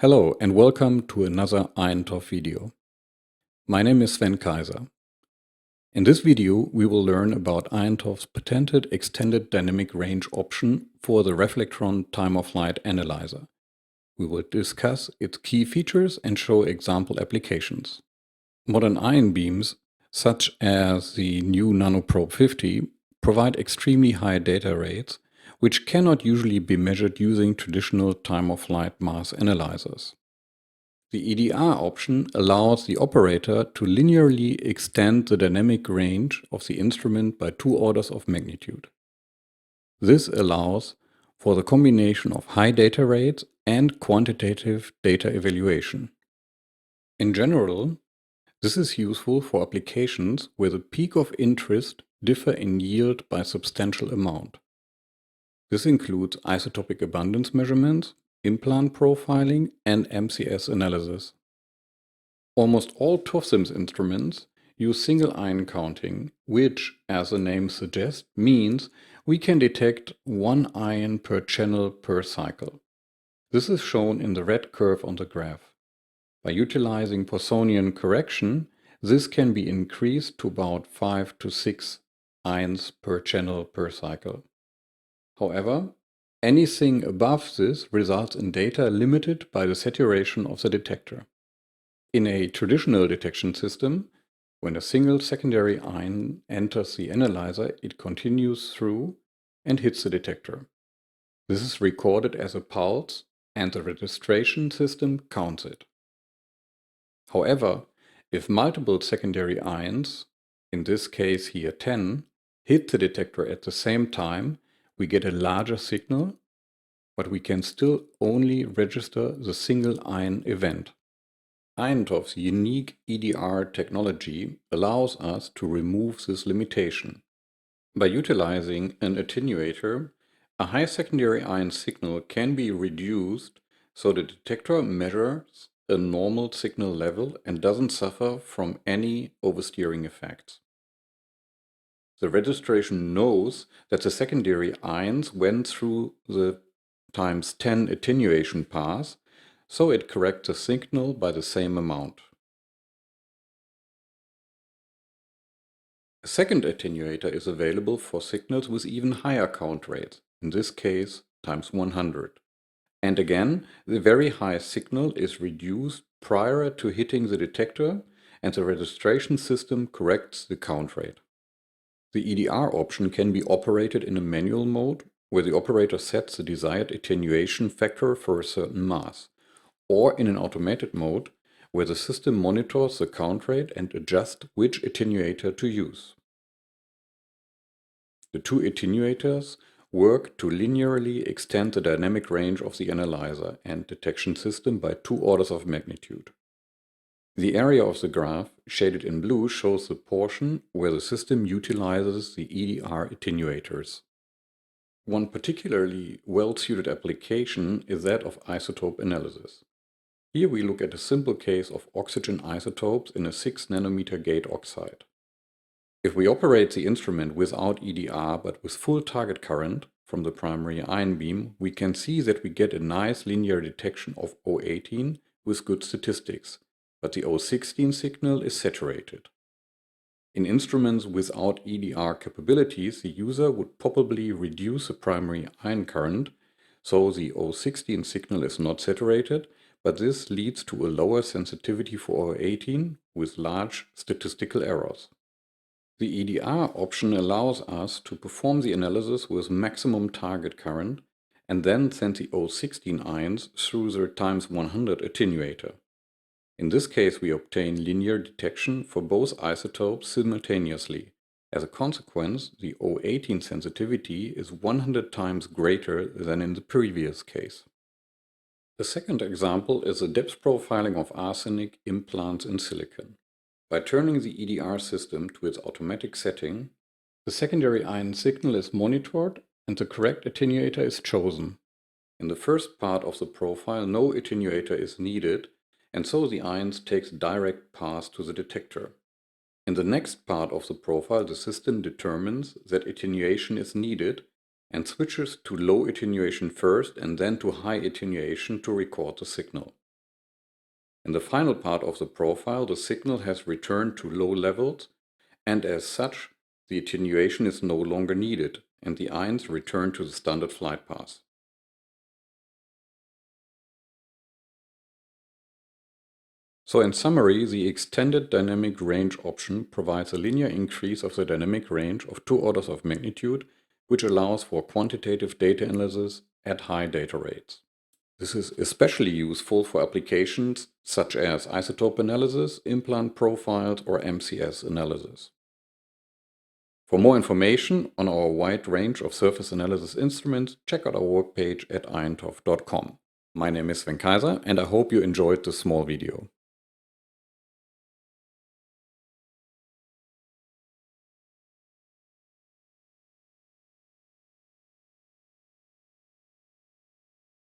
Hello and welcome to another IONTOF video. My name is Sven Kaiser. In this video we will learn about IONTOF's patented extended dynamic range option for the reflectron time-of-flight analyzer. We will discuss its key features and show example applications. Modern ion beams, such as the new Nanoprobe 50, provide extremely high data rates which cannot usually be measured using traditional time-of-flight mass analyzers. The EDR option allows the operator to linearly extend the dynamic range of the instrument by 2 orders of magnitude. This allows for the combination of high data rates and quantitative data evaluation. In general, this is useful for applications where the peak of interest differ in yield by substantial amount. This includes isotopic abundance measurements, implant profiling, and MCS analysis. Almost all TOF-SIMS instruments use single ion counting, which, as the name suggests, means we can detect one ion per channel per cycle. This is shown in the red curve on the graph. By utilizing Poissonian correction, this can be increased to about 5 to 6 ions per channel per cycle. However, anything above this results in data limited by the saturation of the detector. In a traditional detection system, when a single secondary ion enters the analyzer, it continues through and hits the detector. This is recorded as a pulse and the registration system counts it. However, if multiple secondary ions, in this case here 10, hit the detector at the same time, we get a larger signal, but we can still only register the single ion event. IONTOF's unique EDR technology allows us to remove this limitation. By utilizing an attenuator, a high secondary ion signal can be reduced so the detector measures a normal signal level and doesn't suffer from any oversteering effects. The registration knows that the secondary ions went through the times 10 attenuation path, so it corrects the signal by the same amount. A second attenuator is available for signals with even higher count rates, in this case times 100. And again, the very high signal is reduced prior to hitting the detector, and the registration system corrects the count rate. The EDR option can be operated in a manual mode, where the operator sets the desired attenuation factor for a certain mass, or in an automated mode, where the system monitors the count rate and adjusts which attenuator to use. The two attenuators work to linearly extend the dynamic range of the analyzer and detection system by 2 orders of magnitude. The area of the graph, shaded in blue, shows the portion where the system utilizes the EDR attenuators. One particularly well-suited application is that of isotope analysis. Here we look at a simple case of oxygen isotopes in a 6 nanometer gate oxide. If we operate the instrument without EDR but with full target current from the primary ion beam, we can see that we get a nice linear detection of O18 with good statistics, but the O16 signal is saturated. In instruments without EDR capabilities, the user would probably reduce the primary ion current, so the O16 signal is not saturated, but this leads to a lower sensitivity for O18 with large statistical errors. The EDR option allows us to perform the analysis with maximum target current and then send the O16 ions through the times 100 attenuator. In this case, we obtain linear detection for both isotopes simultaneously. As a consequence, the O18 sensitivity is 100 times greater than in the previous case. The second example is the depth profiling of arsenic implants in silicon. By turning the EDR system to its automatic setting, the secondary ion signal is monitored and the correct attenuator is chosen. In the first part of the profile, no attenuator is needed, and so the ions takes direct path to the detector. In the next part of the profile, the system determines that attenuation is needed and switches to low attenuation first and then to high attenuation to record the signal. In the final part of the profile, the signal has returned to low levels, and as such, the attenuation is no longer needed, and the ions return to the standard flight path. So in summary, the extended dynamic range option provides a linear increase of the dynamic range of 2 orders of magnitude, which allows for quantitative data analysis at high data rates. This is especially useful for applications such as isotope analysis, implant profiles, or MCS analysis. For more information on our wide range of surface analysis instruments, check out our webpage at IONTOF.com. My name is Sven Kaiser, and I hope you enjoyed this small video.